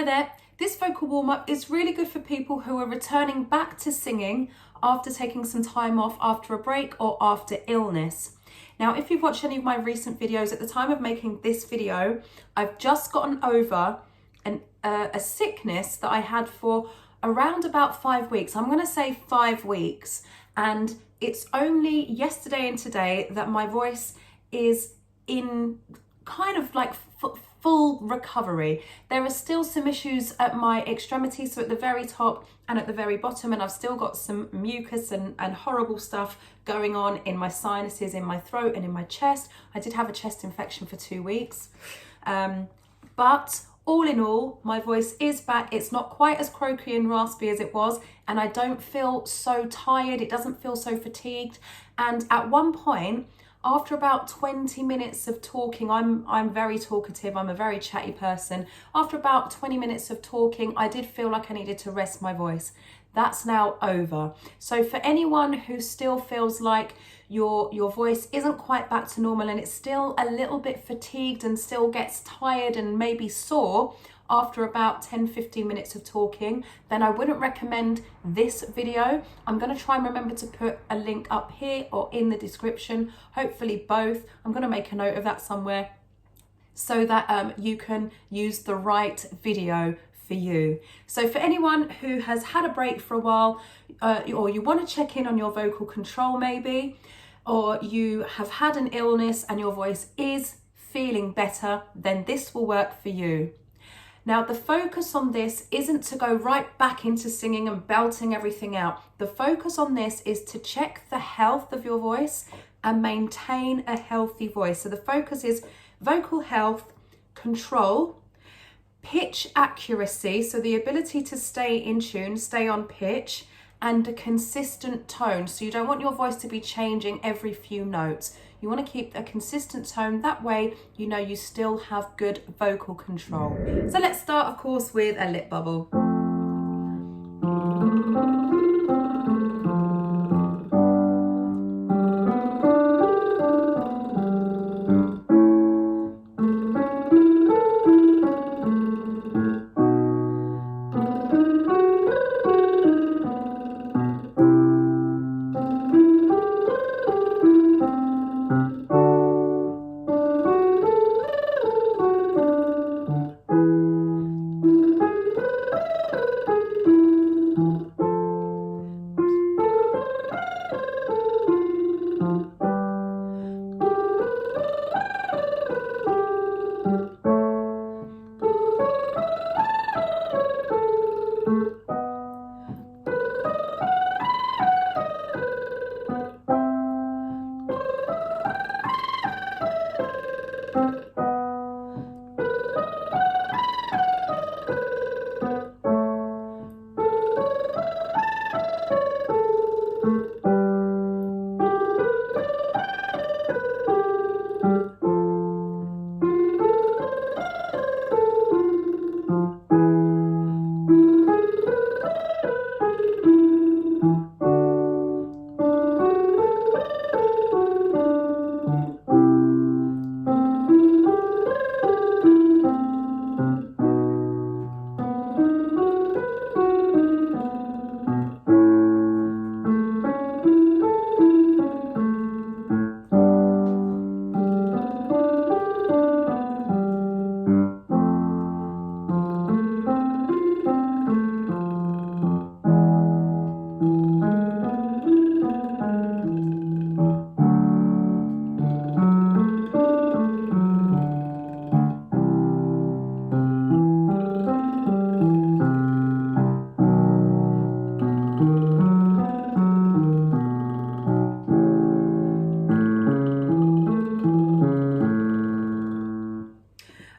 Hi there. This vocal warm-up is really good for people who are returning back to singing after taking some time off after a break or after illness. Now, if you've watched any of my recent videos, at the time of making this video, I've just gotten over a sickness that I had for around about 5 weeks. I'm going to say 5 weeks. And it's only yesterday and today that my voice is in kind of like full recovery. There are still some issues at my extremities, so at the very top and at the very bottom, and I've still got some mucus and horrible stuff going on in my sinuses, in my throat and in my chest. I did have a chest infection for 2 weeks. But all in all, my voice is back. It's not quite as croaky and raspy as it was, and I don't feel so tired. It doesn't feel so fatigued. And at one point, after about 20 minutes of talking, I'm very talkative, I'm a very chatty person. After about 20 minutes of talking, I did feel like I needed to rest my voice. That's now over. So for anyone who still feels like your voice isn't quite back to normal and it's still a little bit fatigued and still gets tired and maybe sore after about 10-15 minutes of talking, then I wouldn't recommend this video. I'm going to try and remember to put a link up here or in the description, hopefully both. I'm going to make a note of that somewhere so that you can use the right video for you. So for anyone who has had a break for a while, or you want to check in on your vocal control maybe, or you have had an illness and your voice is feeling better, then this will work for you. Now, the focus on this isn't to go right back into singing and belting everything out. The focus on this is to check the health of your voice and maintain a healthy voice. So the focus is vocal health, control, pitch accuracy, so the ability to stay in tune, stay on pitch, and a consistent tone. So you don't want your voice to be changing every few notes. You want to keep a consistent tone. That way, you know you still have good vocal control. So let's start, of course, with a lip bubble.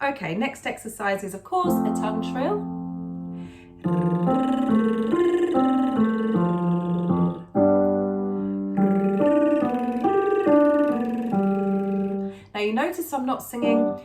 Okay, next exercise is, of course, a tongue trill. Now you notice I'm not singing.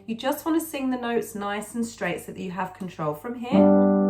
You just want to sing the notes nice and straight so that you have control from here.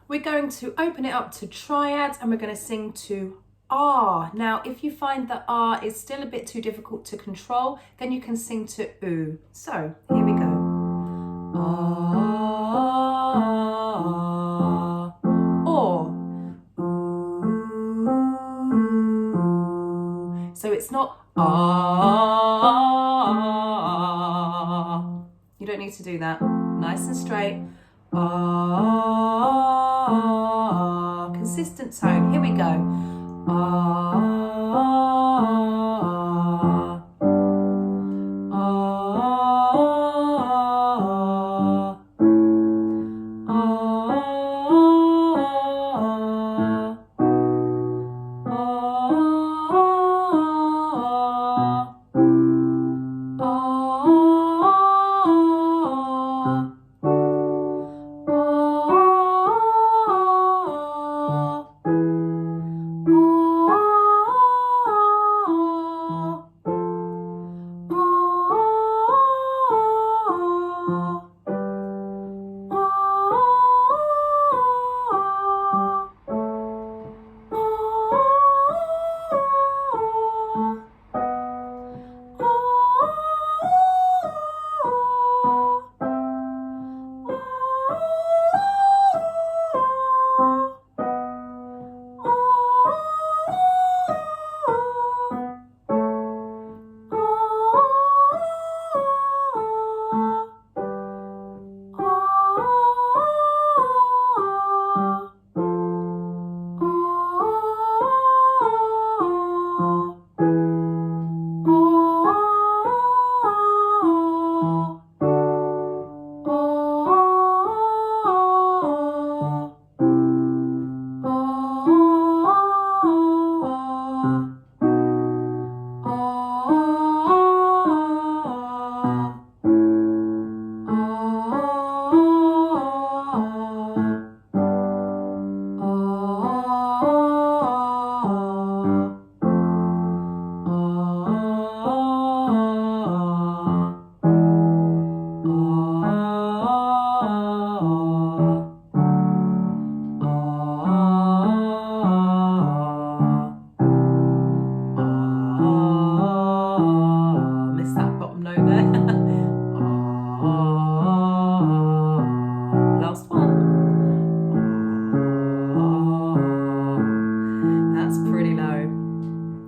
We're going to open it up to triad and we're going to sing to R. Now, if you find that R is still a bit too difficult to control, then you can sing to oo. So, here we go. R, or oo. So it's not R. You don't need to do that. Nice and straight. R, consistent tone. Here we go. R,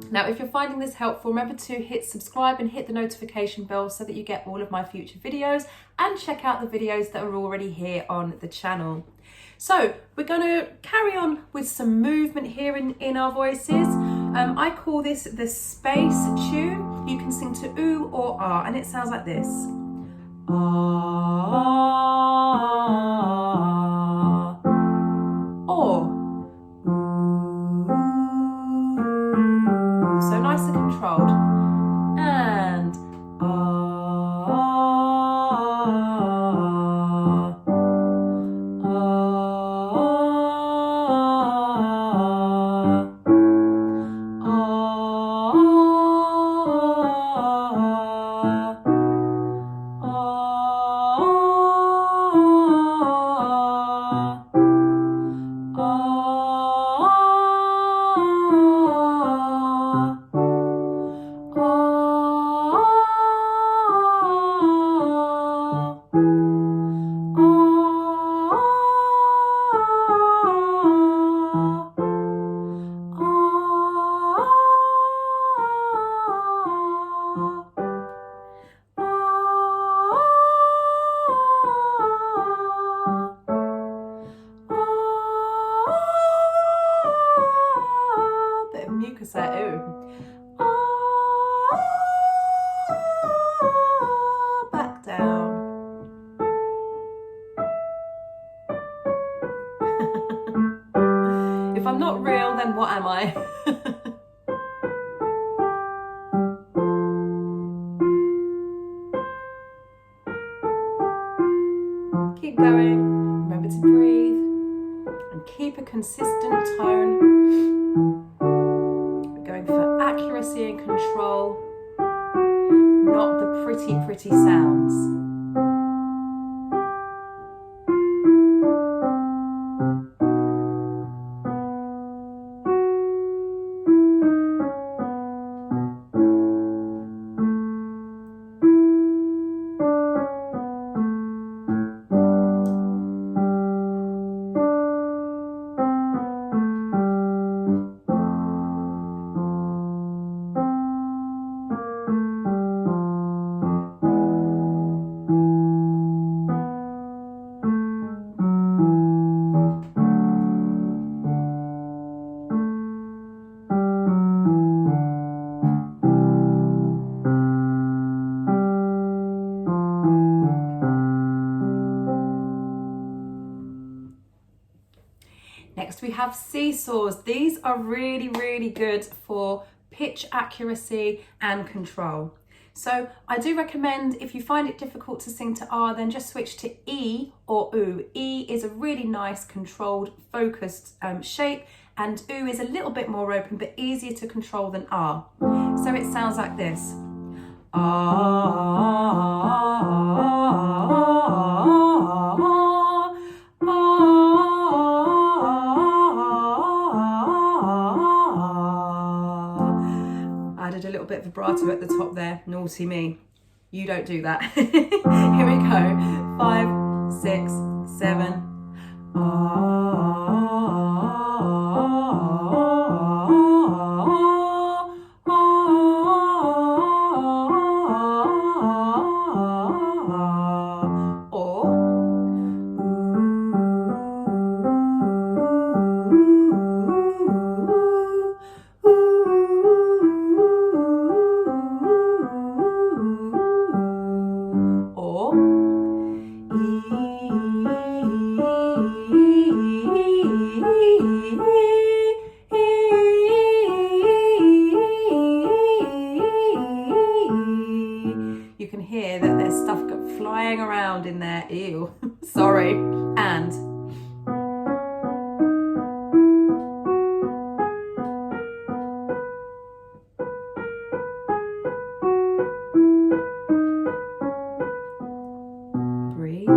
Now, if you're finding this helpful, remember to hit subscribe and hit the notification bell so that you get all of my future videos, and check out the videos that are already here on the channel. So we're going to carry on with some movement here in our voices. I call this the space tune. You can sing to oo or ah, and it sounds like this. Ah, or so nice and controlled, and high. Keep going. Remember to breathe and keep a consistent tone. We're going for accuracy and control, not the pretty sounds. Next we have seesaws. These are really good for pitch accuracy and control. So I do recommend, if you find it difficult to sing to R, then just switch to E or Oo. E is a really nice controlled, focused shape, and Oo is a little bit more open but easier to control than R. So it sounds like this. Added a little bit of vibrato at the top there. Naughty me. You don't do that. Here we go. 5, 6, 7. You can hear that there's stuff flying around in there. Ew. Sorry. And breathe.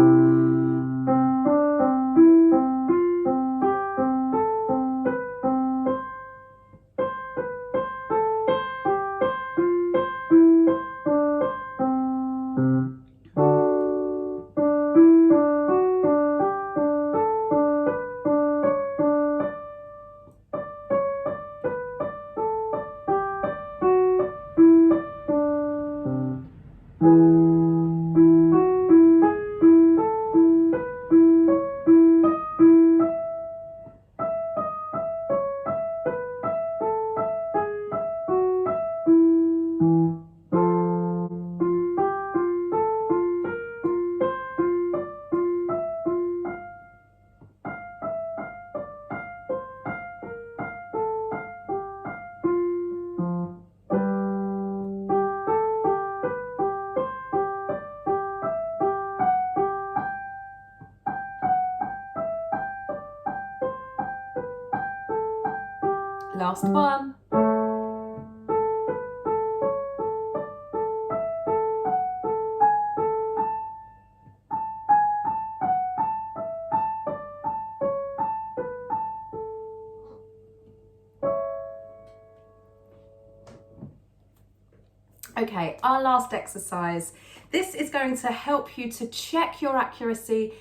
Last one. Okay, our last exercise. This is going to help you to check your accuracy.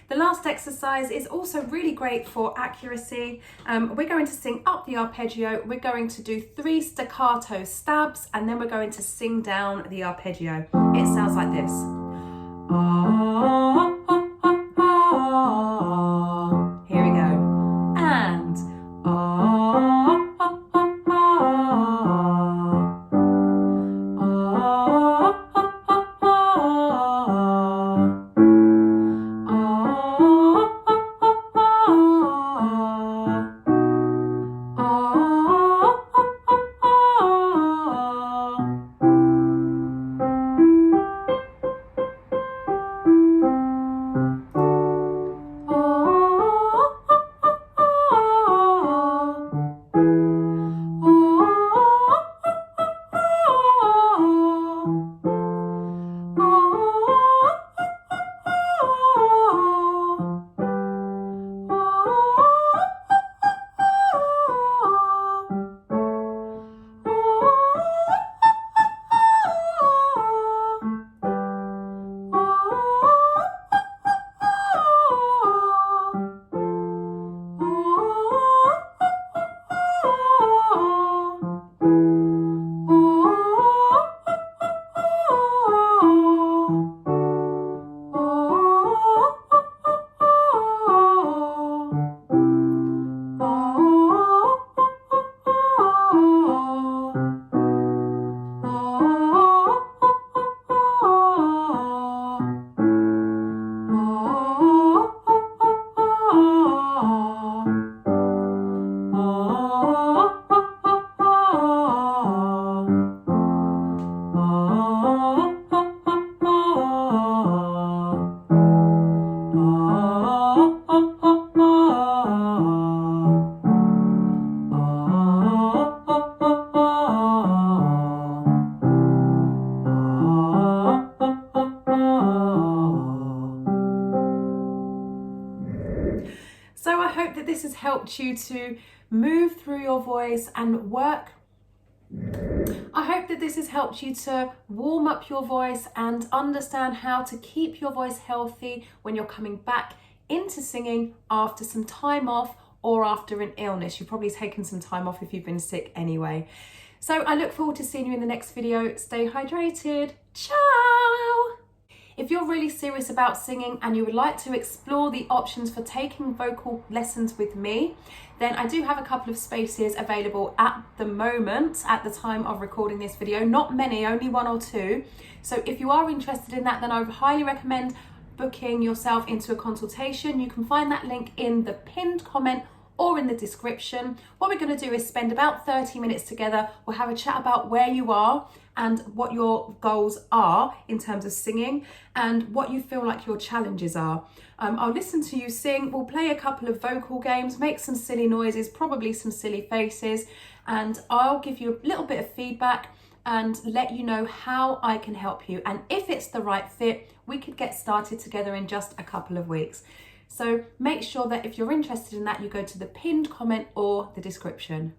The last exercise is also really great for accuracy. We're going to sing up the arpeggio. We're going to do 3 staccato stabs, and then we're going to sing down the arpeggio. It sounds like this. Here we go. And So I hope that this has helped you to move through your voice and work. I hope that this has helped you to warm up your voice and understand how to keep your voice healthy when you're coming back into singing after some time off or after an illness. You've probably taken some time off if you've been sick anyway. So I look forward to seeing you in the next video. Stay hydrated. Ciao! If you're really serious about singing and you would like to explore the options for taking vocal lessons with me, then I do have a couple of spaces available at the moment, at the time of recording this video. Not many, only 1 or 2. So if you are interested in that, then I would highly recommend booking yourself into a consultation. You can find that link in the pinned comment or in the description. What we're going to do is spend about 30 minutes together. We'll have a chat about where you are and what your goals are in terms of singing and what you feel like your challenges are. I'll listen to you sing. We'll play a couple of vocal games, make some silly noises, probably some silly faces, and I'll give you a little bit of feedback and let you know how I can help you. And if it's the right fit, we could get started together in just a couple of weeks. So make sure that if you're interested in that, you go to the pinned comment or the description.